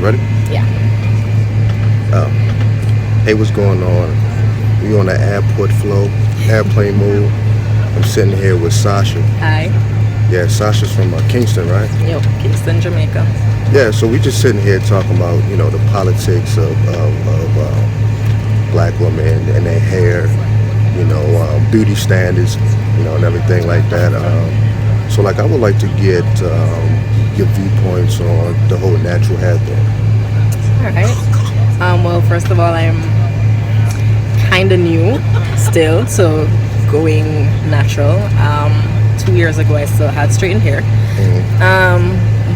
ready? Yeah. Hey, what's going on? We on the airport flow, airplane mode. I'm sitting here with Sasha. Hi. Yeah, Sasha's from Kingston, right? Yep, Kingston, Jamaica. Yeah, so we just sitting here talking about, the politics of black women and their hair, beauty standards, and everything like that. So, I would like to get your viewpoints on the whole natural hair thing. All right. Well, first of all, I'm kind of new still, so going natural. 2 years ago, I still had straightened hair.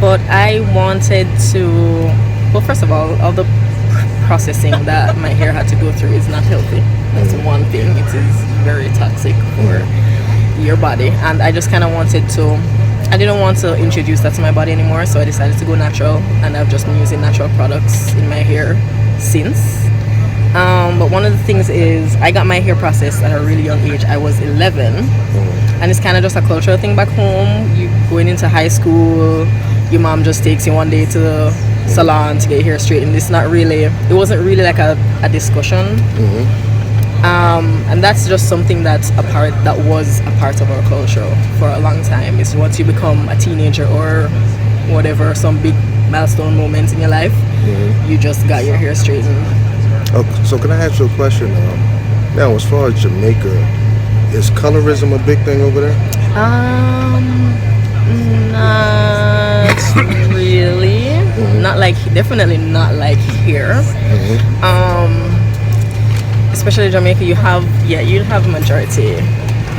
But I wanted to, well, first of all the processing that my hair had to go through is not healthy. That's one thing. It is very toxic for your body. And I just kind of I didn't want to introduce that to my body anymore, so I decided to go natural, and I've just been using natural products in my hair since. But one of the things is I got my hair processed at a really young age. I was 11, and it's kind of just a cultural thing back home. You going into high school, your mom just takes you one day to the salon to get your hair straightened. It wasn't really like a discussion. And that's just something that was a part of our culture for a long time. Is once you become a teenager or whatever, some big milestone moment in your life, you just got your hair straightened. Okay, so can I ask you a question? Now, as far as Jamaica, is colorism a big thing over there? Not really. Definitely not like here. Especially Jamaica, you have majority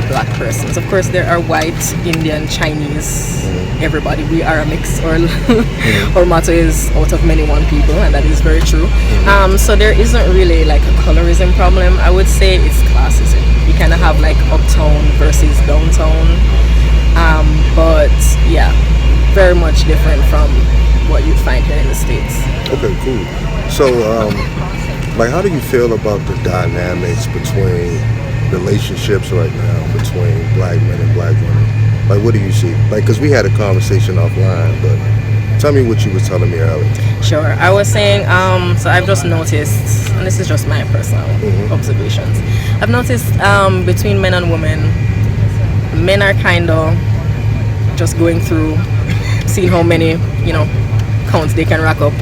black persons. Of course, there are white, Indian, Chinese, everybody. We are a mix. Our motto is out of many one people, and that is very true. So there isn't really like a colorism problem. I would say it's classism. You kind of have like uptown versus downtown. But yeah, very much different from what you'd find here in the States. Okay, cool. So, how do you feel about the dynamics between relationships right now between black men and black women? What do you see? Because we had a conversation offline, but tell me what you were telling me earlier. Sure. I was saying, so I've just noticed, and this is just my personal observations. I've noticed between men and women, men are kind of just going through, seeing how many, counts they can rack up,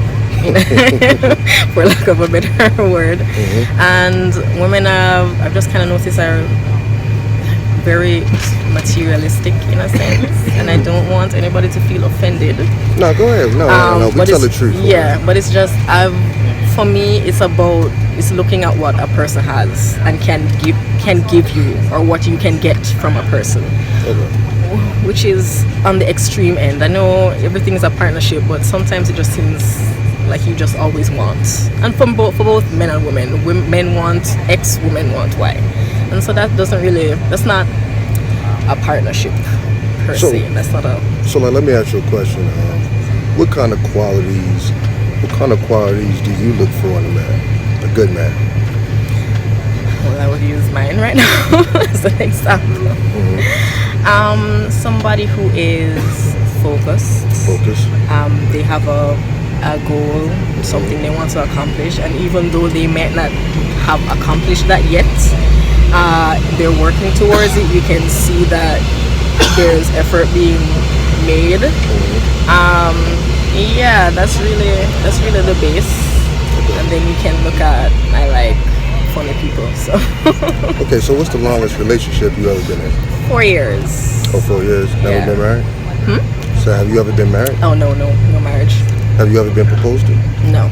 for lack of a better word. And women I've just kind of noticed are very materialistic in a sense, and I don't want anybody to feel offended. No, go ahead. No, we tell the truth. Yeah, but it's just for me, it's looking at what a person has and can give you, or what you can get from a person. Which is on the extreme end. I know everything is a partnership, but sometimes it just seems like you just always want. And for both men and women, men want X, women want Y. And so that's not a partnership per se. That's not a... So let me ask you a question. What kind of qualities do you look for in a man, a good man? Well, I would use mine right now as an example. Somebody who is focused. They have a goal, something they want to accomplish, and even though they might not have accomplished that yet, they're working towards it. You can see that there's effort being made. Yeah, that's really the base. And then you can look at, I like funny people. So okay, so what's the longest relationship you ever been in? 4 years. Oh, 4 years. Never been married? So have you ever been married? Oh, no marriage. Have you ever been proposed to? No.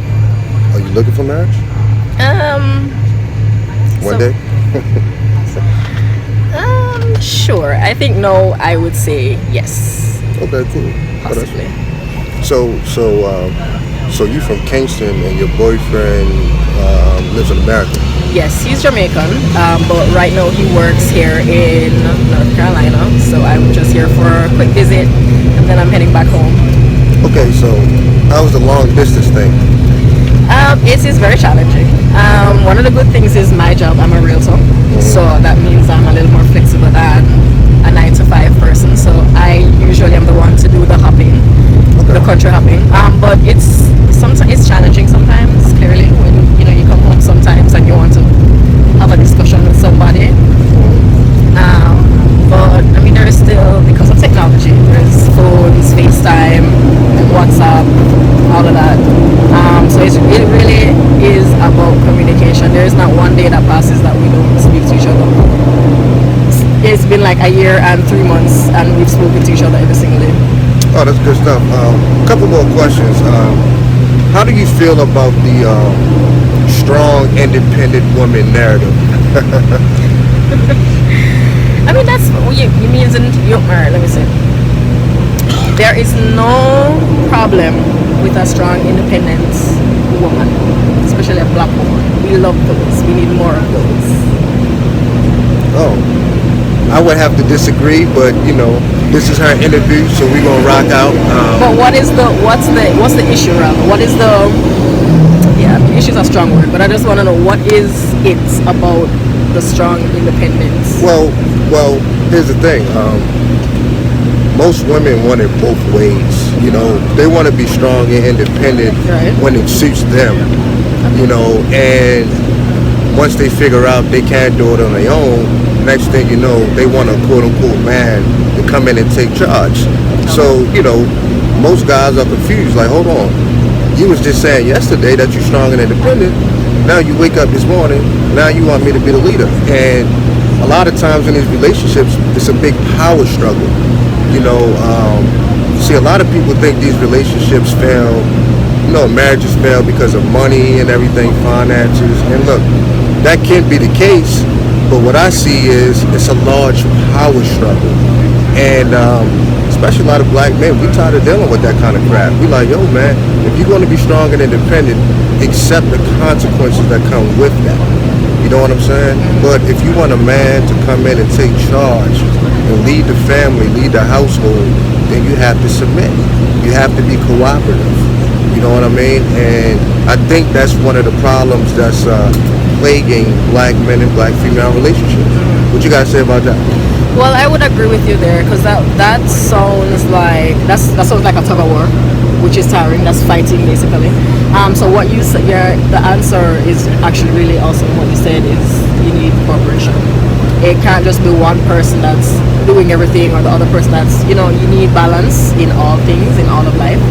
Are you looking for marriage? One day? Sure. I think no. I would say yes. Okay, cool. Possibly. So you from Kingston and your boyfriend lives in America? Yes, he's Jamaican, but right now he works here in North Carolina. So I'm just here for a quick visit, and then I'm heading back home. Okay, so how was the long distance thing? It is very challenging. One of the good things is my job. I'm a realtor, so that means I'm a little more flexible than a 9-to-5 person. So I usually am the one to do the hopping, the country hopping. But it's sometimes day that passes that we don't speak to each other. It's been like a year and 3 months, and we've spoken to each other every single day. Oh, that's good stuff. A couple more questions. How do you feel about the strong, independent woman narrative? I mean, that's you mean let me see. There is no problem with a strong, independent woman, especially a black woman. We love those. We need more of those. Oh, I would have to disagree, but this is her interview, so we're gonna rock out. But what's the issue, rather? What is the issue is a strong word, but I just want to know what is it about the strong independence? Well, here's the thing. Most women want it both ways. They want to be strong and independent when it suits them. And once they figure out they can't do it on their own, next thing you know, they want a quote unquote man to come in and take charge. So, most guys are confused, like, hold on, you was just saying yesterday that you're strong and independent. Now you wake up this morning, now you want me to be the leader. And a lot of times in these relationships, it's a big power struggle. See, a lot of people think these relationships fail, marriages fail because of money and everything, finances. And look, that can be the case, but what I see is it's a large power struggle. And especially a lot of black men, we tired of dealing with that kind of crap. We like, yo, man, if you're going to be strong and independent, accept the consequences that come with that. You know what I'm saying? But if you want a man to come in and take charge and lead the family, lead the household, then you have to submit. You have to be cooperative. You know what I mean? And I think that's one of the problems that's plaguing black men and black female relationships. What you guys say about that? Well, I would agree with you there, because that sounds like that sounds like a tug of war, which is tiring. That's fighting basically. So what you said, the answer is actually really awesome. What you said is you need cooperation. It can't just be one person that's doing everything or the other person that's you need balance in all things, in all of life.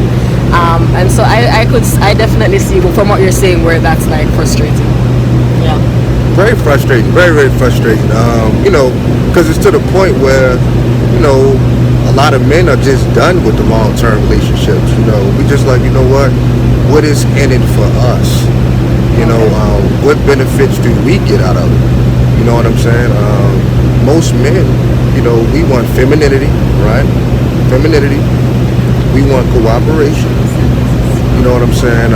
And so I definitely see from what you're saying where that's like frustrating. Yeah. Very frustrating, very, very frustrating. Because it's to the point where, a lot of men are just done with the long-term relationships. We just like, what is in it for us? What benefits do we get out of it? You know what I'm saying? Most men, we want femininity, right? Femininity. We want cooperation. You know what I'm saying?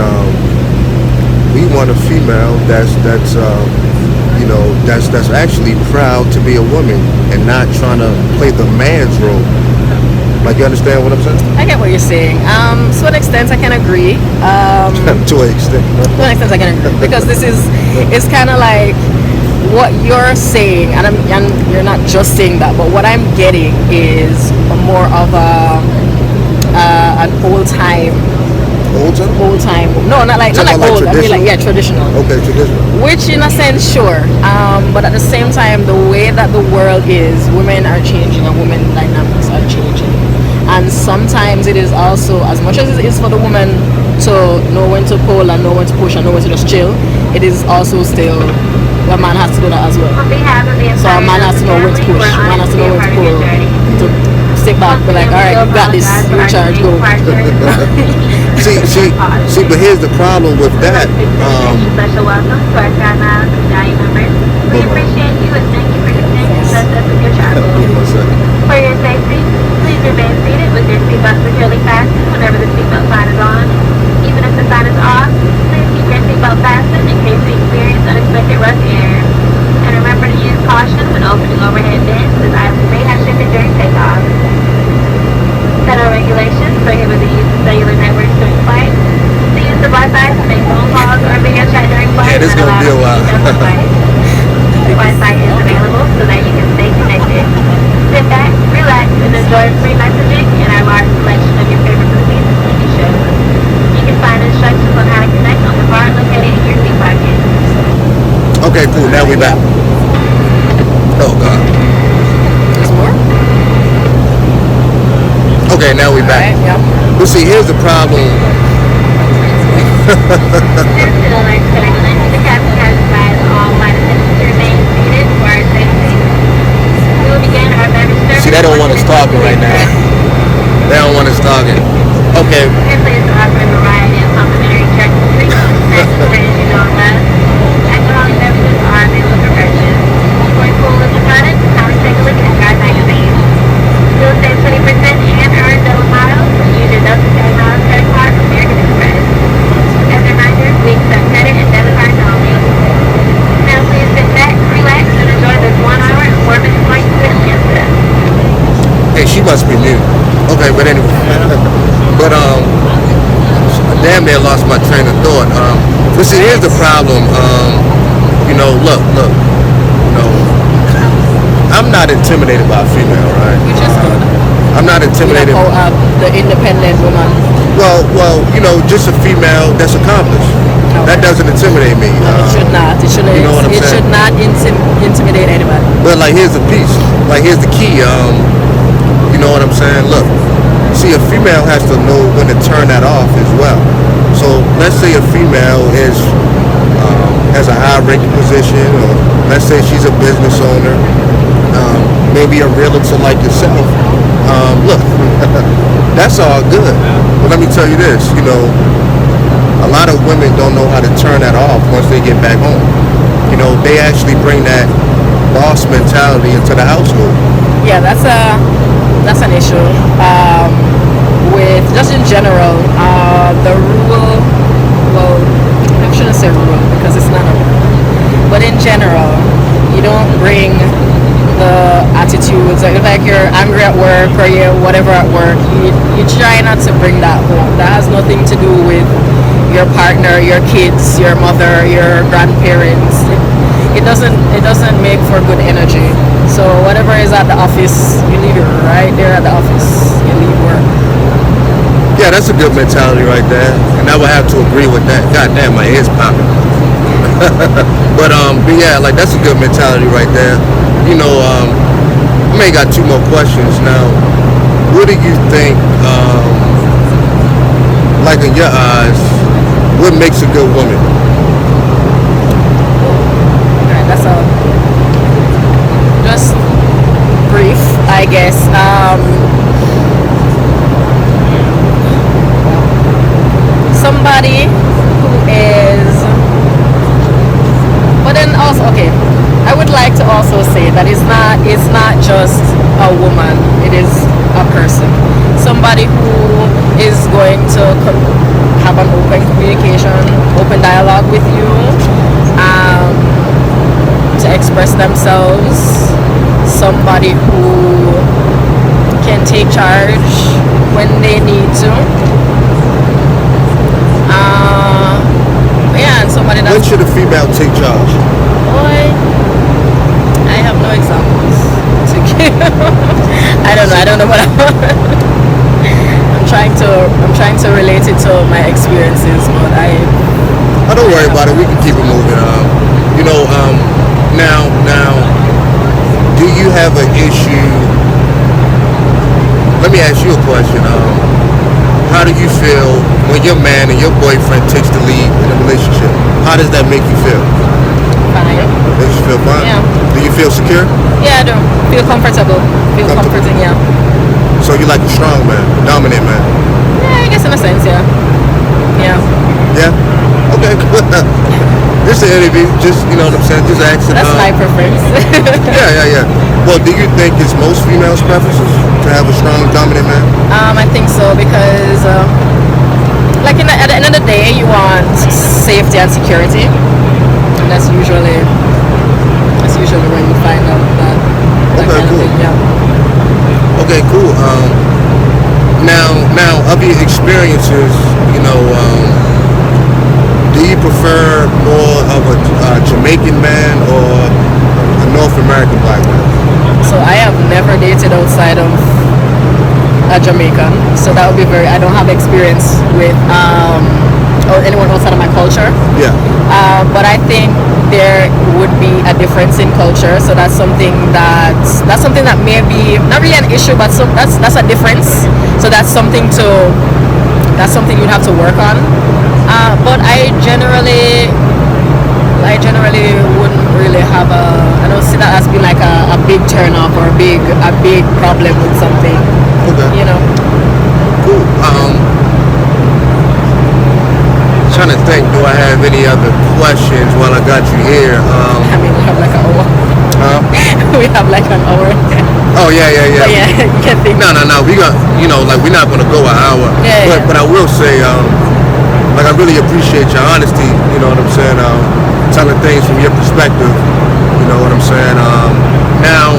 We want a female that's actually proud to be a woman and not trying to play the man's role. Like, you understand what I'm saying? I get what you're saying. To an extent, I can agree. To an extent. To an extent, I can agree, because it's kind of like what you're saying, and you're not just saying that, but what I'm getting is more of an old time. Old time. No, not like old. I mean traditional. Okay, traditional. Which in a sense, sure. But at the same time, the way that the world is, women are changing and women dynamics are changing. And sometimes it is also, as much as it is for the woman to know when to pull and know when to push and know when to just chill, it is also still the man has to do that as well. So a man has to know when to push, a man has to know when to pull, to sit back, be like, all right, you got this, you in charge, go. See, but here's the problem with that. Special welcome to our Sky Miles and Value members. We appreciate you and thank you for continuing to trust us with your travel. For your safety, please remain seated with your seatbelt securely fastened whenever the seatbelt sign is on. Even if the sign is off, please keep your seatbelt fastened in case we experience unexpected rush air. And remember to use caution when opening overhead bins, as items may have shifted during takeoff. Federal regulations prohibit the use of cellular networks during flight. To use the Wi-Fi to make phone calls or video chat during flight. Yeah, this is gonna be a while. Wi-Fi is available so that you can stay connected. Sit back, relax, and enjoy free messaging and our large selection of your favorite movies and TV shows. You can find instructions on how to connect on the bar located in your seat pocket. Okay, cool. Now we back. Oh God. There's more? Okay, now we back. Right, yeah. But see, here's the problem. The captain has advised all flight attendants talking right now. They don't want us talking. Okay. This place offers a variety of complimentary check treats, snacks, and friends you know and love. Alcoholic beverages are available for purchase. For cool looking products, come and take a look at our magazine. You'll save 20% and earn double miles when you use your Delta Sky Miles credit card from American Express. As a reminder, we accept credit and debit cards only. Now please sit back, relax, and enjoy this 1 hour and 4 minute flight to Atlanta. Hey, she must be new. Okay, but anyway. But I damn near lost my train of thought. But see, here's the problem. Look. I'm not intimidated by a female, right? Which is good. I'm not intimidated. The independent woman. Well, just a female that's accomplished. Okay. That doesn't intimidate me. It should not. It shouldn't. You know what I'm it saying? should not intimidate anybody. But like, here's the piece. Like, here's the key. You know what I'm saying? Look, see, a female has to know when to turn that off as well. So let's say a female has a high-ranking position, or let's say she's a business owner, maybe a realtor like yourself. Look, that's all good. But let me tell you this, a lot of women don't know how to turn that off once they get back home. They actually bring that boss mentality into the household. Yeah, that's an issue. With just in general, the rule. Well, I shouldn't say rule because it's not a rule. But in general, you don't bring the attitudes like you're angry at work or you're whatever at work. You try not to bring that home. That has nothing to do with your partner, your kids, your mother, your grandparents. It doesn't make for good energy. So whatever is at the office, you leave it right there at the office. You leave work. Yeah, that's a good mentality right there, and I would have to agree with that. God damn, my ears popping. but yeah, like, that's a good mentality right there. I may got 2 more questions now. What do you think, like in your eyes, what makes a good woman? Alright, that's all. Just brief, I guess. Somebody who is, but then also, okay, I would like to also say that it's not just a woman, it is a person. Somebody who is going to have an open communication, open dialogue with you, to express themselves. Somebody who can take charge when they need to. Yeah, and somebody that's... When should a female take charge? Boy, I have no examples to give. I don't know what I'm trying to relate it to my experiences, but don't worry about it. We can keep it moving. Now, do you have an issue? Let me ask you a question. How do you feel when your man and your boyfriend takes the lead in a relationship? How does that make you feel? fine. Makes you feel fine? Yeah. Do you feel secure? Yeah, I do. Feel comfortable. Feel comforting, yeah. So you like a strong man, dominant man? Yeah, I guess in a sense, yeah. Yeah. Yeah? Okay. This is an interview, just, you know what I'm saying, just asking. That's my preference. Yeah. Well, do you think it's most females' preferences to have a strong, dominant man? I think so because, like at the end of the day, you want safety and security, and that's usually when you find out that Okay, kind cool. of thing. Yeah. Okay, cool. Now, of your experiences, do you prefer more of a Jamaican man or a North American black man? So I have never dated outside of a Jamaican, so that would be I don't have experience with or anyone outside of my culture. Yeah. But I think there would be a difference in culture, so that's something that may be not really an issue, but that's a difference. So that's something you'd have to work on. But I generally wouldn't really have I don't see that as being like a big turn off or a big problem with something. Okay. You know. Cool. Trying to think, do I have any other questions while I got you here? I mean, we have like an hour. We have like an hour. Oh yeah. But yeah, you can think. No. We got, like we're not gonna go an hour. Yeah. But I will say, like I really appreciate your honesty. You know what I'm saying? Telling things from your perspective. You know what I'm saying? Now,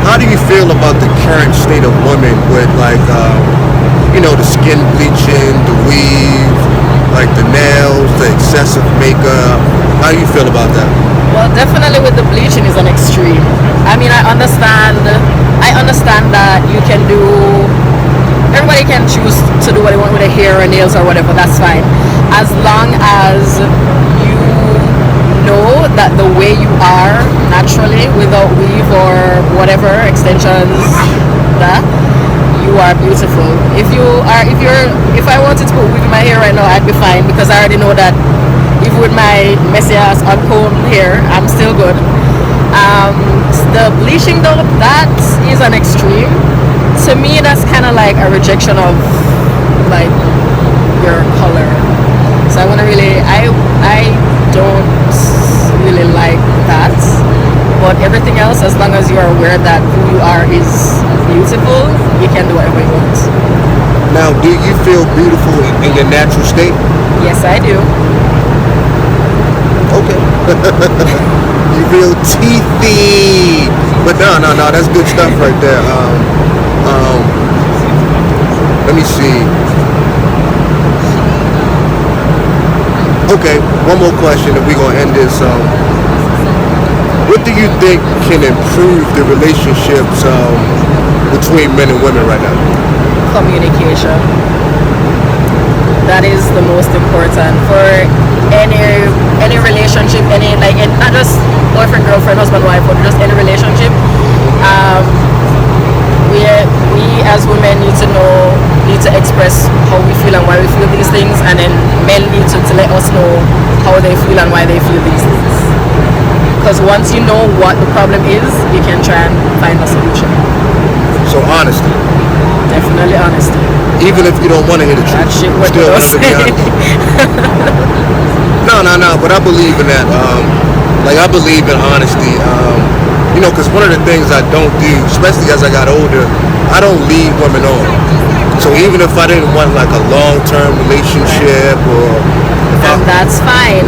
how do you feel about the current state of women with like, the skin bleaching, the weave, like the nails, the excessive makeup? How do you feel about that? Well, definitely with the bleaching is an extreme. I mean, I understand that you can do, everybody can choose to do what they want with their hair or nails or whatever, that's fine. As long as you know that the way you are naturally without weave or whatever extensions, that you are beautiful. If I wanted to put weave in my hair right now, I'd be fine because I already know that even with my messy ass uncombed hair, I'm still good. The bleaching though, that is an extreme. To me, that's kind of like a rejection of like your color. So I don't really like that. But everything else, as long as you are aware that who you are is beautiful, you can do whatever you want. Now, do you feel beautiful in your natural state? Yes, I do. Okay. You feel teethy. But no, that's good stuff right there. Let me see. Okay, one more question and we're going to end this. What do you think can improve the relationships between men and women right now? Communication. That is the most important for any relationship, not just boyfriend, girlfriend, husband, wife, but just any relationship. We as women need to express how we feel and why we feel these things, and then men need to let us know how they feel and why they feel these things. Because once you know what the problem is, you can try and find a solution. So honesty. Definitely honesty. Even if you don't want to hear the truth. That shit what still want to be honest. No, but I believe in that. I believe in honesty. Because one of the things I don't do, especially as I got older, I don't lead women on. So even if I didn't want like a long-term relationship and that's fine.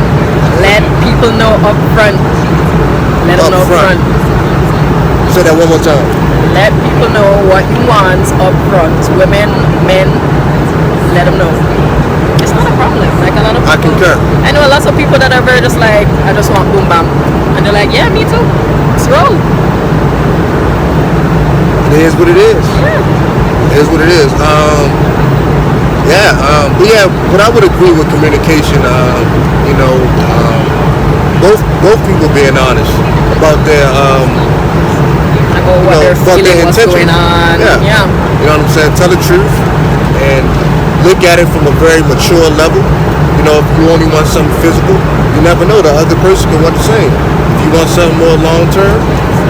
Let people know up front. Let them know up front. Say that one more time. Let people know what you want up front. Women, men, let them know. It's not a problem. Like a lot of people. I concur. I know lots of people that are very just like, I just want boom bam. And they're like, yeah, me too. Let's roll. It is what it is. Yeah. It is what it is. But I would agree with communication. Both people being honest about their what they're feeling, what's going on. Yeah. You know what I'm saying? Tell the truth and look at it from a very mature level. If you only want something physical, you never know. The other person can want the same. If you want something more long term,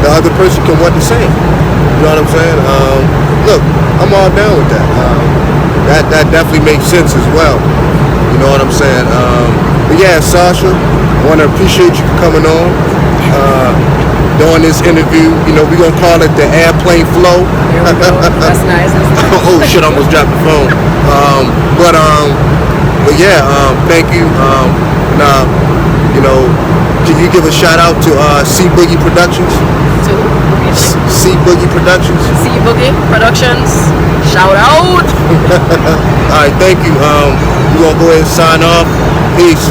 the other person can want the same. You know what I'm saying? Look, I'm all down with that. That definitely makes sense as well. You know what I'm saying? But yeah, Sasha, I want to appreciate you for coming on. Doing this interview, we're going to call it the airplane flow. Here we go. That's nice. Oh shit, I almost dropped the phone. But yeah, thank you. Can you give a shout out to C Boogie Productions? C Boogie Productions. C Boogie Productions. Shout out. All right, thank you. We're gonna go ahead and sign off. Peace.